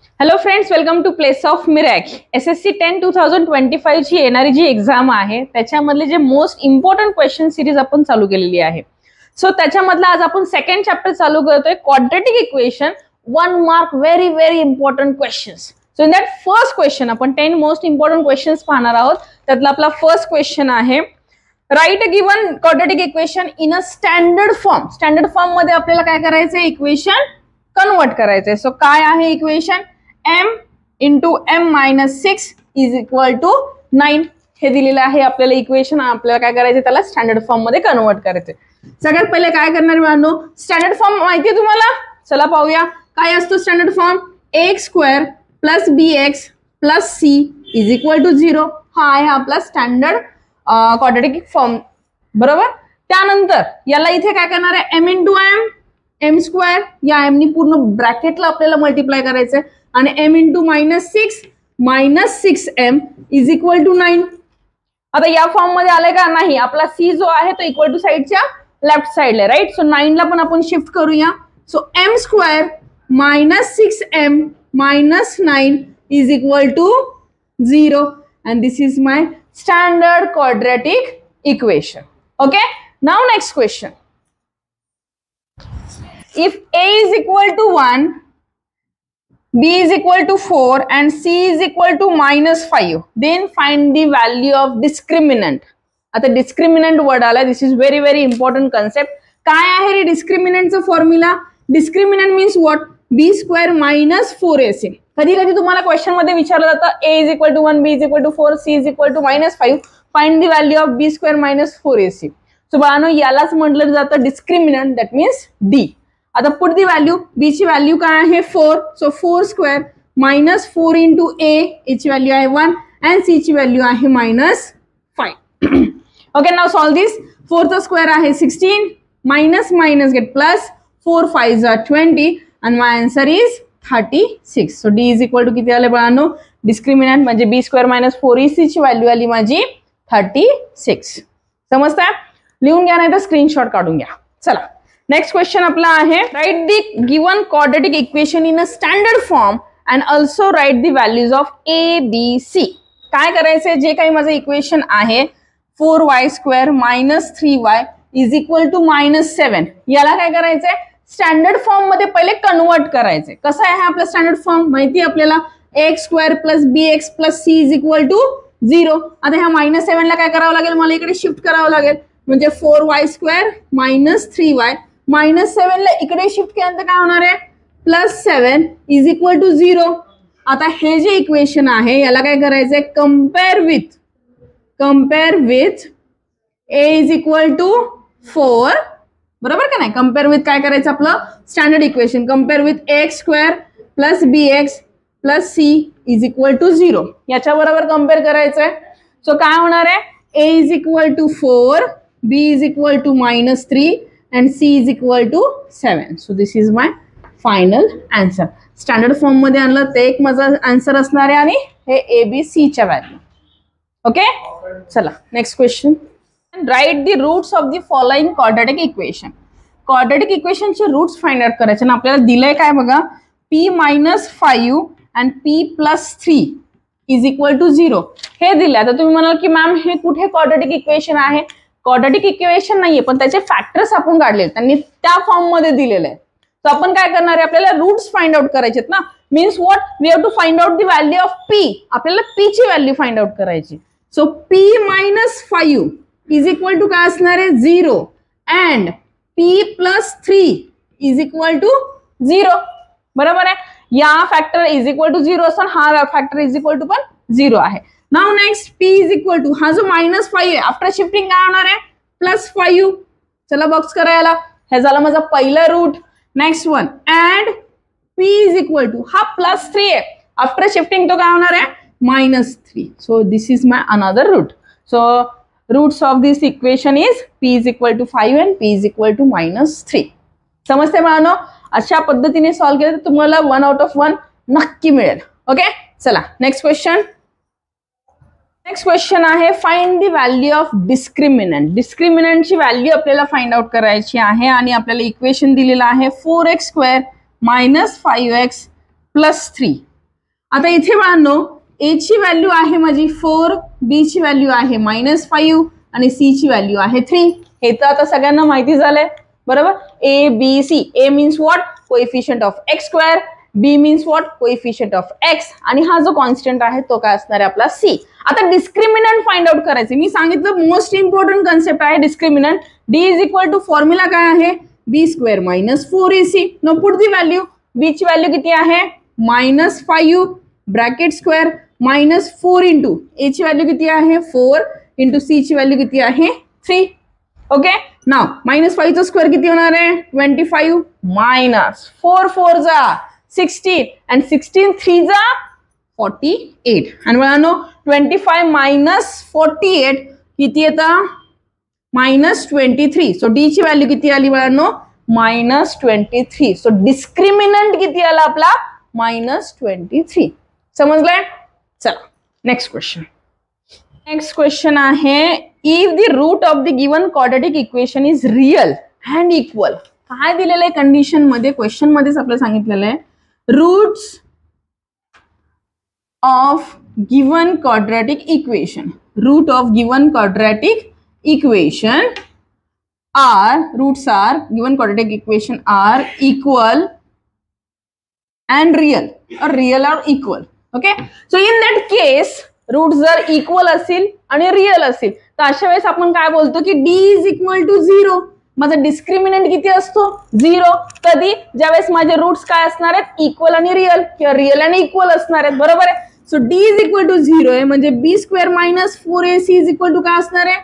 Hello friends, welcome to place of miracle. SSC 10 2025 ची येणारी जी exam आहे त्याच्यामधले जे मोस्ट इम्पॉर्टंट क्वेश्चन सिरीज आपण चालू केलेली आहे. सो त्याच्यामधला आज आपण सेकंड चॅप्टर चालू करतोय, quadratic equation, 1 mark, very very important questions. So in that first question आपण 10 मोस्ट इम्पॉर्टंट क्वेश्चन्स पाहणार आहोत. त्यातला आपला फर्स्ट क्वेश्चन आहे, right a given quadratic equation in a standard form. Standard form मध्ये आपल्याला काय करायचंय, इक्वेशन कन्वर्ट करायचंय. सो काय आहे equation, m into m minus 6 is equal to 9 हे दिलेलं आहे आपल्याला इक्वेशन. आपल्याला काय करायचं, त्याला स्टँडर्ड फॉर्म मध्ये कन्वर्ट करायचंय. सगळ्यात पहिले काय करणार मित्रांनो, स्टँडर्ड फॉर्म माहितीये तुम्हाला, चला पाहूया काय असतो standard form. X square plus b x plus c is equal to 0 हा आहे आपला स्टँडर्ड क्वाड्रॅटिक फॉर्म, बरोबर. त्यानंतर याला इथे काय करणार आहे, m इंटू एम स्क्वेअर, या एम नी पूर्ण ब्रॅकेटला आपल्याला मल्टिप्लाय करायचंय, आणि m into minus 6m is equal to 9. आता या फॉर्म मध्ये आलंय का, नाही. आपला c जो आहे तो इक्वल टू साइडच्या लेफ्ट साइडला, राईट. सो 9 ला पण आपण शिफ्ट करूया. So m square minus 6m minus 9 is equal to 0 and this is my standard quadratic equation. Okay, now next question. If a is equal to 1, b is equal to 4 and c is equal to -5, then find the value of discriminant. आता discriminant word आला, this is very very important concept. काय आहे रे डिस्क्रिमिनंटचा फॉर्म्युला. Discriminant means what, b square minus 4ac. कधी कधी तुम्हाला क्वेश्चन मध्ये विचारलं जातं, a is equal to 1, b is equal to 4, c is equal to -5, find the value of b square minus 4ac. So बाळांनो, यालाच म्हटलं जातं डिस्क्रिमिनंट, दॅट मीन्स d. आता पुट दी व्हॅल्यू, बी ची व्हॅल्यू काय आहे 4, सो 4 स्क्वेअर मायनस 4 इंटू ए, ची value आहे 1 अँड सी ची व्हॅल्यू आहे -5. ओके, नाउ सॉल्व दिस. 4 चा स्क्वेअर आहे 16, minus minus get plus, 4 5 are 20 and my answer is 36. So d is equal to किती आले बाळांनो, डिस्क्रिमिनंट म्हणजे बी स्क्वेअर मायनस 4ac ची व्हॅल्यू आली माझी 36. समजताय, लिहून घ्या नाही तर स्क्रीनशॉट काढून घ्या. चला नेक्स्ट क्वेश्चन आपला आहे, write the given quadratic equation in a standard form and also write the values of a b c. काय करायचंय, जे काही माझं इक्वेशन आहे 4y square minus 3y is equal to -7, याला काय करायचंय, स्टँडर्ड फॉर्म मध्ये पहिले कन्वर्ट करायचंय. कसं आहे आपला स्टँडर्ड फॉर्म माहिती आहे आपल्याला, x square plus b x plus c is equal to 0. आता ह्या -7 ला काय करावं लागेल, मला इकडे शिफ्ट करावं लागेल, म्हणजे 4y स्क्वेअर मायनस 3y -7 ला इकडे शिफ्ट केल्यानंतर काय होणार आहे, +7 इज इक्वल टू 0. आता हे जे इक्वेशन आहे याला काय करायचंय, compare with a is equal to 4, बरोबर का नाही. कम्पेअर विथ काय करायचं, आपलं standard equation, compare with x square plus b x plus c is equal to 0, याच्या बरोबर कम्पेअर करायचंय. सो काय होणार आहे, a is equal to 4, b is equal to -3 and c is equal to 7. So this is my final answer. Standard form मध्ये आणलं ते एक माझा आन्सर असणार आहे, आणि हे ए बी सी च्या व्हॅल्यू. ओके, चला next question. Write the roots of the following quadratic equation. Quadratic इक्वेशनचे रूट्स फाइंड आउट करायचे, आणि आपल्याला दिलंय काय बघा, p -5 and p + 3 is equal to 0 हे दिलंय. आता तुम्ही म्हणाल की मॅम हे कुठे क्वाड्रॅटिक इक्वेशन आहे, क्वाड्रॅटिक इक्वेशन नाहीये, पण त्याचे फॅक्टर्स आपण काढले, त्यांनी त्या फॉर्म मध्ये दिलेले आहे. तर आपण काय करणार आहे, आपल्याला रूट्स फाइंड आउट करायचे ना. Means what, we have to find out the value of p. आपल्याला p ची व्हॅल्यू फाइंड आउट करायची. So p -5 is equal to काय असणार आहे, 0 and p + 3 is equal to 0, बरोबर आहे. या फॅक्टर इज इक्वल टू 0 असताना हा फॅक्टर इज इक्वल टू पण 0 आहे. Now next p is equal to, हा जो -5 आहे आफ्टर शिफ्टिंग काय होणार आहे, +5. चला बॉक्स करायला, हे झालं माझा पहिला root. Next one, and p is equal to, हा +3 आहे, आफ्टर शिफ्टिंग तो काय होणार आहे, -3. So this is my another root. So roots of this equation is p is equal to 5 and p is equal to -3. समजते बाळांनो, अशा पद्धतीने सॉल्व्ह केलं तर तुम्हाला 1 आउट ऑफ 1 नक्की मिळेल. ओके, चला नेक्स्ट क्वेश्चन. नेक्स्ट क्वेश्चन आहे, find the value of discriminant. डिस्क्रिमिनंटची व्हॅल्यू आपल्याला फाइंड आउट करायची आहे, आणि आपल्याला इक्वेशन दिलेलं आहे 4x² - 5x + 3 आता इथे बाळांनो a ची व्हॅल्यू आहे माझी 4, b ची व्हॅल्यू आहे -5 आणि c ची व्हॅल्यू आहे 3. हे तर आता सगळ्यांना माहिती झालंय बरोबर. a b c, a means what, coefficient of x square, b means what, coefficient of x, आणि हा जो कॉन्स्टंट आहे तो काय असणार आहे आपला c. आता डिस्क्रिमिनंट फाइंड आउट करायचे. मी सांगितलं मोस्ट इम्पॉर्टंट कन्सेप्ट आहे discriminant. d is equal to formula काय आहे, b square minus 4ac. No put the value. b ची व्हॅल्यू किती आहे -5 ब्रॅकेट स्क्वेअर -4 इंटू a ची व्हॅल्यू किती आहे 4 इंटू c ची व्हॅल्यू किती आहे 3. ओके, नाव -5 चा स्क्वेअर किती होणार आहे 25 मायनस 4 4 जा 16 अँड 16 3 जा 48. आणि मुलांनो 25 मायनस 48 किती येतं -23. सो d ची व्हॅल्यू किती आली मुलांनो -23. सो डिस्क्रिमिनंट किती आला आपला -23. समजलंय. चला नेक्स्ट क्वेश्चन. नेक्स्ट क्वेश्चन आहे if the root of the given quadratic equation is real and equal. काय दिलेलं आहे कंडिशन मध्ये, क्वेश्चन मध्येच आपल्याला सांगितलेलं आहे roots of given quadratic equation. Root of given quadratic equation are, roots are given quadratic equation are equal and real or real or equal. Okay, so in that case root जर equal असतील आणि real असतील तर अशा वेळेस आपण काय बोलतो की d इज इक्वल टू 0. माझा डिस्क्रिमिनंट किती असतो 0. कधी, ज्यावेळेस माझे रूट्स काय असणार आहेत इक्वल आणि रिअल किंवा रिअल आणि इक्वल असणार आहेत. बरोबर आहे. So d is equal to 0 आहे म्हणजे b square minus 4ac is equal to काय असणार आहे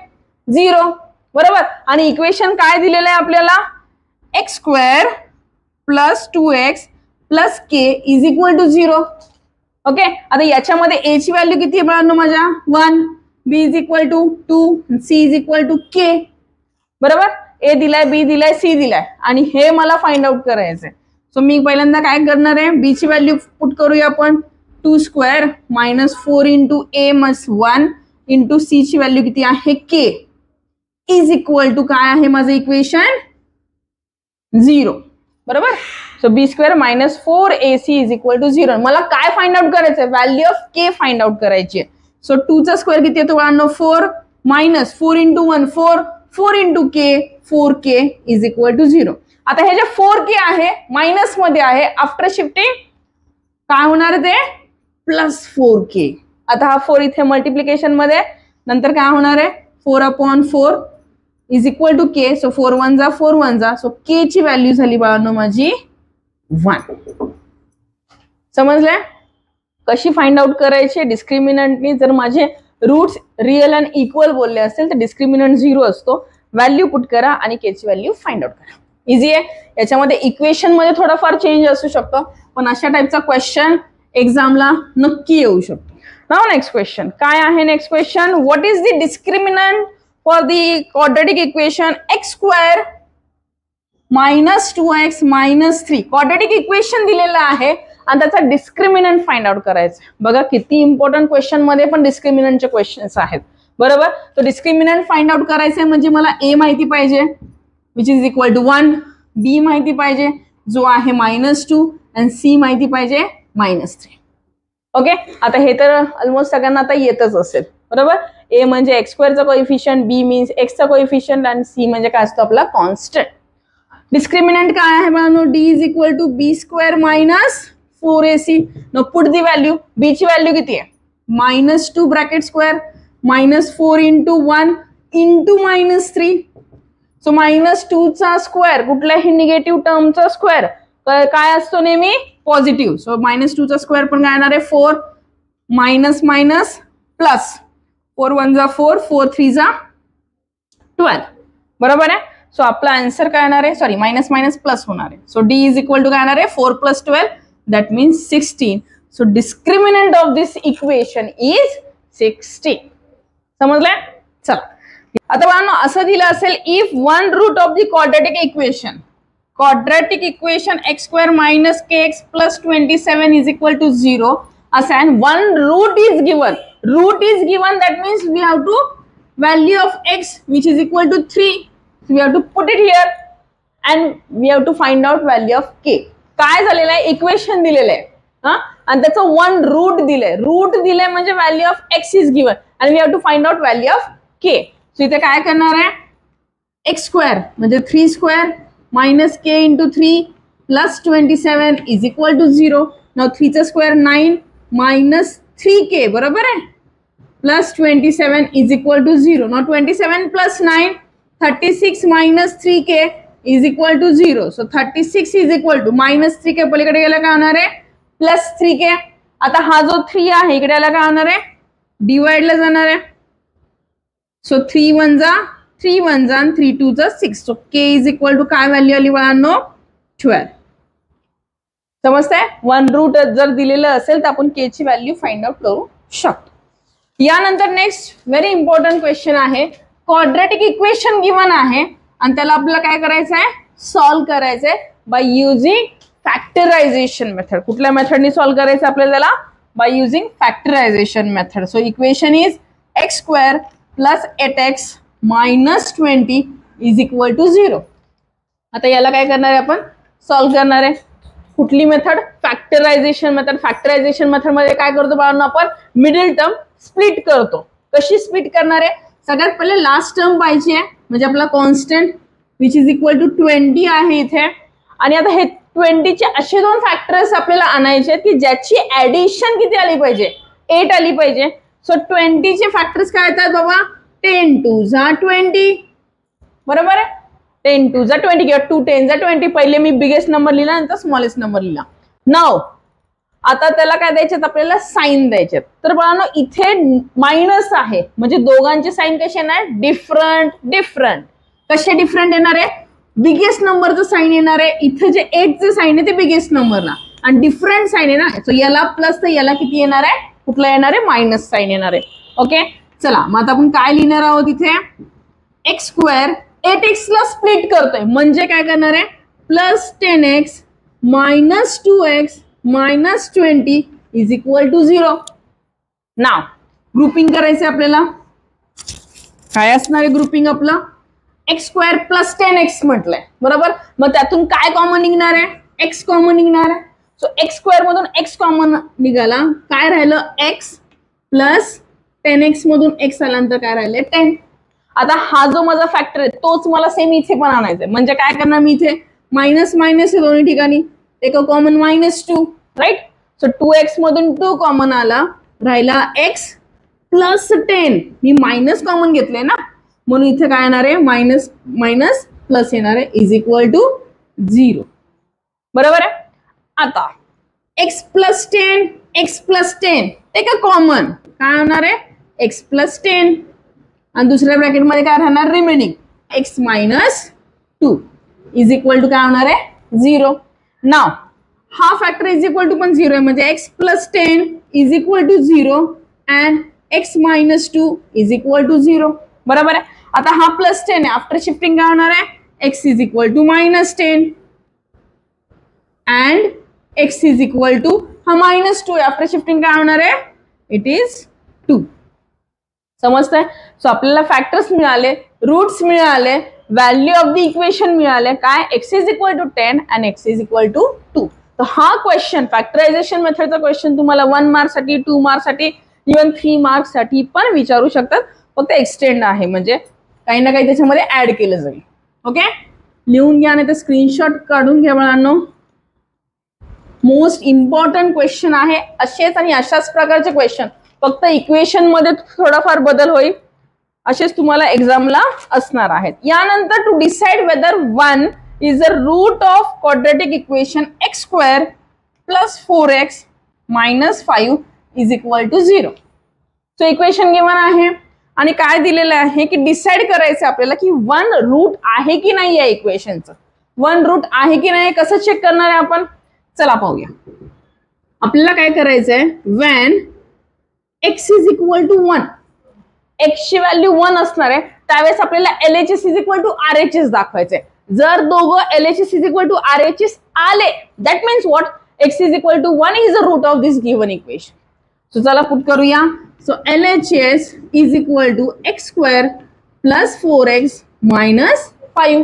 0. बरोबर. आणि इक्वेशन काय दिलेलं आहे आपल्याला x square plus 2x plus k is equal to 0. Okay, आता याच्यामध्ये a ची व्हॅल्यू किती आहे बाळांनो माझ्या 1, b is equal to 2, c is equal to k. बरोबर. a दिलाय, b दिलाय, c दिलाय आणि हे मला फाइंड आउट करायचंय. सो मी पहिल्यांदा काय करणार आहे b ची व्हॅल्यू पुट करूया आपण 2 स्क्वेअर मायनस 4 इंटू a मस 1 इंटू c ची व्हॅल्यू किती आहे k इज इक्वल टू काय आहे माझं इक्वेशन 0. बरोबर. So b square minus 4ac is equal to 0. मला काय फाइंड आउट करायचंय value of k find out करायची. सो 2 चा स्क्वेअर किती येतो बाळांनो 4 minus 4 into 1 4 4 into k 4k is equal to 0. आता हे जे 4k आहे मायनस मध्ये आहे, आफ्टर शिफ्टिंग काय होणार ते प्लस 4k. आता हा 4 इथे मल्टिप्लिकेशन मध्ये, नंतर काय होणार आहे 4/4 is equal to k. So 4 1 जा 4 1 जा. सो k ची व्हॅल्यू झाली बाळांनो माझी 1. समजलंय कशी फाइंड आउट करायची डिस्क्रिमिनंटनी. जर माझे रूट्स रिअल अँड इक्वल बोलले असेल तर डिस्क्रिमिनंट 0 असतो. व्हॅल्यू पुट करा आणि के ची व्हॅल्यू फाइंड आउट करा. इझी आहे. याच्यामध्ये इक्वेशन मध्ये थोडाफार चेंज असू शकतो पण अशा टाइपचा क्वेश्चन एक्झामला नक्की येऊ शकतो. नाउ नेक्स्ट क्वेश्चन काय आहे. Next question what is the discriminant for the quadratic equation x square minus 2x minus 3. Quadratic equation दिलेलं आहे आणि त्याचा डिस्क्रिमिनंट फाइंड आउट करायचं. बघा किती इम्पॉर्टंट क्वेश्चन मध्ये पण डिस्क्रिमिनंटचे क्वेश्चन्स आहेत. बरोबर. तो डिस्क्रिमिनंट फाइंड आउट करायचं म्हणजे मला a माहिती पाहिजे which is equal to 1, b माहिती पाहिजे जो आहे -2 आणि c माहिती पाहिजे -3. ओके, आता हे तर ऑलमोस्ट सगळ्यांना आता येतच असेल. बरोबर. a म्हणजे x स्क्वेअरचा कोएफिशियंट, b मीन्स x चा कोएफिशियंट आणि c म्हणजे काय असतो आपला कॉन्स्टंट. डिस्क्रिमिनंट काय आहे बाळांनो d is equal to b square minus 4ac. No put the value. b ची व्हॅल्यू किती आहे -2 bracket square -4 into 1 into -3. So -2 चा स्क्वेअर कुठल्याही निगेटिव्ह टर्मचा स्क्वेअर काय असतो नेहमी पॉझिटिव्ह. सो -2 चा स्क्वेअर पण काय येणार आहे 4 मायनस मायनस प्लस 4 1 जा 4 4 3 जा 12. बरोबर आहे. सो आपला आन्सर काय येणार आहे सॉरी मायनस मायनस प्लस होणार आहे. So d is equal to काय येणार आहे 4 + 12 that means 16. So discriminant of this equation is 16. समजलंय. चला आता बाळांनो असं दिलं असेल if one root of the quadratic equation x square minus kx plus 27 is equal to 0 असं and one root is given. Root is given, that means we have to value of x which is equal to 3. So we have to put it here and we have to find out value of k. काय झालेलं आहे equation दिलेलं आहे आणि त्याचं 1 route दिलंय. Root दिलंय म्हणजे value of X is given आणि we have to find out value of K. So इथे काय करणार आहे, एक्स स्क्वेअर म्हणजे 3 square minus K into 3 plus 27 is equal to 0. Now 3चा स्क्वेअर 9 मायनस 3k बरोबर आहे plus 27 is equal to 0. Now 27 plus 9 36 minus 3k is equal to 0. So 36 is equal to minus 3k पलीकडे गेला काय होणार आहे plus 3k. आता हा जो 3 आहे इकडे आला काय होणार आहे डिवाइडला जाणार आहे. सो 3 1 जा 3 1 जा 3 2 जा 6. So k is equal to काय व्हॅल्यू आली बाळांनो 12. समजतंय. 1 रूट जर दिलेलं असेल तर आपण k ची व्हॅल्यू फाइंड आउट करू शकतो. यानंतर नेक्स्ट व्हेरी इम्पॉर्टंट क्वेश्चन आहे. क्वाड्रॅटिक इक्वेशन गिवन आहे आणि त्याला आपल्याला काय करायचं आहे सॉल्व्ह करायचंय बाय युजिंग फॅक्टरायझेशन मेथड. कुठल्या मेथडनी सॉल्व्ह करायचं आपल्याला त्याला by using factorisation method. So equation is x square plus 8x minus 20 is equal to 0. आता याला काय करणार आहे आपण सॉल्व्ह करणार आहे. कुठली method factorisation method. Factorisation method मध्ये काय करतो बाळांनो आपण मिडिल टर्म स्प्लिट करतो. कशी स्प्लिट करणार आहे सगळ्यात पहिले लास्ट टर्म पाहिजे आहे म्हणजे आपला constant which is equal to 20 आहे इथे. आणि आता हे 20 चे असे 2 फॅक्टर्स आपल्याला आणायचे आहेत की ज्याची ऍडिशन किती आली पाहिजे 8 आली पाहिजे. सो 20 चे फॅक्टर्स काय येतात बाबा 10 2 जा 20 बरोबर आहे 10 2 जा 20 किंवा 2 10 जा 20. पहिले मी बिगेस्ट नंबर लिहिला नंतर स्मॉलेस्ट नंबर लिहिला. नाव आता त्याला काय द्यायचे आपल्याला साइन द्यायचे. तर बाळांनो इथे मायनस आहे म्हणजे दोघांचे साइन कसे येणार डिफरंट डिफरंट. कसे डिफरंट येणार आहे बिगेस्ट नंबरचं साइन येणार आहे. इथे जे 8 चे साइन आहे ते बिगेस्ट नंबरला आणि डिफरंट साइन आहे ना. सो याला प्लस तर याला किती येणार आहे कुठला येणार आहे मायनस साइन येणार आहे. ओके चला मग आता आपण काय लिहिणार आहोत इथे एक्स स्क्वेअर 8x ला स्प्लिट करतोय म्हणजे काय करणार आहे plus 10x minus 2x minus 20 is equal to 0. नाव ग्रुपिंग करायचं आपल्याला. काय असणार आहे ग्रुपिंग आपलं एक्स स्क्वेअर प्लस 10x म्हटलंय बरोबर. मग त्यातून काय कॉमन निघणार आहे एक्स कॉमन निघणार आहे. सो एक्स स्क्वेअर मधून एक्स कॉमन निघाला काय राहिलं एक्स प्लस 10x मधून एक्स आल्यानंतर काय राहिले 10. आता हा जो माझा फॅक्टर आहे तोच मला सेम इथे पण आणायचा आहे म्हणजे काय करणार मी इथे मायनस मायनस आहे दोन्ही ठिकाणी एक कॉमन -2 राईट. सो 2x मधून 2 कॉमन आला राहिला x प्लस 10. मी मायनस कॉमन घेतले ना म्हणून इथे काय येणार आहे मायनस मायनस प्लस येणार आहे इज इक्वल टू 0 बरोबर आहे. आता x प्लस 10 x प्लस 10 ते का कॉमन काय होणार आहे x प्लस 10 आणि दुसऱ्या ब्रॅकेट मध्ये काय राहणार remaining x minus 2 is equal to काय होणार आहे 0. नाव हा फॅक्टर इज इक्वल टू पण 0 आहे म्हणजे x plus 10 is equal to 0 and x minus 2 is equal to 0 बरोबर आहे. आता हा प्लस 10 आहे आफ्टर शिफ्टिंग काय होणार आहे x is equal to minus 10 and x is equal to हा -2 आहे आफ्टर शिफ्टिंग काय होणार आहे इट इज 2. समजतंय. सो आपल्याला फॅक्टर्स मिळाले रूट्स मिळाले व्हॅल्यू ऑफ द इक्वेशन मिळाले काय x is equal to 10 and x is equal to 2. तर हा क्वेश्चन फॅक्टरायझेशन मेथडचा क्वेश्चन तुम्हाला 1 मार्क साठी 2 मार्क साठी इव्हन 3 मार्क साठी पण विचारू शकतात. फक्त एक्सटेंड आहे म्हणजे काही ना काही त्याच्यामध्ये ऍड केलं जाईल. ओके लिहून घ्या नाही तर स्क्रीनशॉट काढून घ्या मुलांनो. मोस्ट इम्पॉर्टंट क्वेश्चन आहे. असेच आणि अशाच प्रकारचे क्वेश्चन फक्त इक्वेशन मध्ये थोडाफार बदल होईल असेच तुम्हाला एक्झामला असणार आहेत. यानंतर to decide whether 1 is a root of quadratic equation x square plus 4x minus 5 is equal to 0. So equation given आहे आणि काय दिलेलं आहे की डिसाइड करायचं आपल्याला की 1 रूट आहे की नाही या इक्वेशनचं. 1 रूट आहे की नाही कसं चेक करणार आहे आपण चला पाहूया. आपल्याला काय करायचंय when x is equal to 1 x ची व्हॅल्यू 1 असणार आहे त्यावेळेस आपल्याला LHS is equal to RHS दाखवायचंय. जर दोघं LHS is equal to RHS आले that means what x is equal to 1 is the root of this given equation. So चला पुट करूया. So LHS is equal to x square plus 4x minus 5.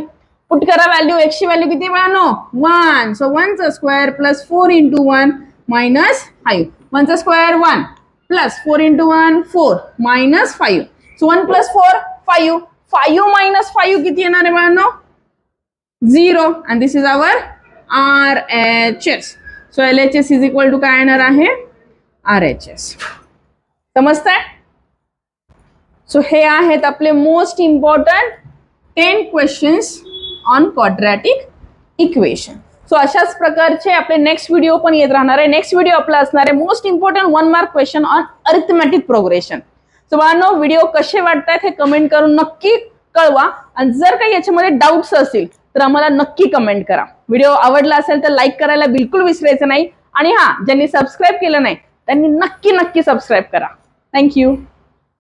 Put करा value x ची value किती मिळालो 1. So 1 चा square plus 4 into 1 -5. 1 चा square 1 plus 4 into 1 4 -5. So 1 + 4 5. 5 - 5 किती येणार आहे बाळांनो? 0. And this is our RHS. So LHS is equal to काय येणार आहे? RHS. समजताय? सो हे आहेत आपले most important 10 questions on quadratic equation. So अशाच प्रकारचे आपले नेक्स्ट व्हिडिओ पण येत राहणार आहे. नेक्स्ट व्हिडिओ आपला असणार आहे most important 1 mark question on arithmetic progression. So बाळांनो, व्हिडिओ कसे वाटतात हे कमेंट करून नक्की कळवा. आणि जर काही याच्यामध्ये डाऊट्स असतील तर आम्हाला नक्की कमेंट करा. व्हिडिओ आवडला असेल तर लाईक करायला बिलकुल विसरायचं नाही. आणि ज्यांनी सबस्क्राईब केलं नाही त्यांनी नक्की सबस्क्राईब करा. थँक्यू.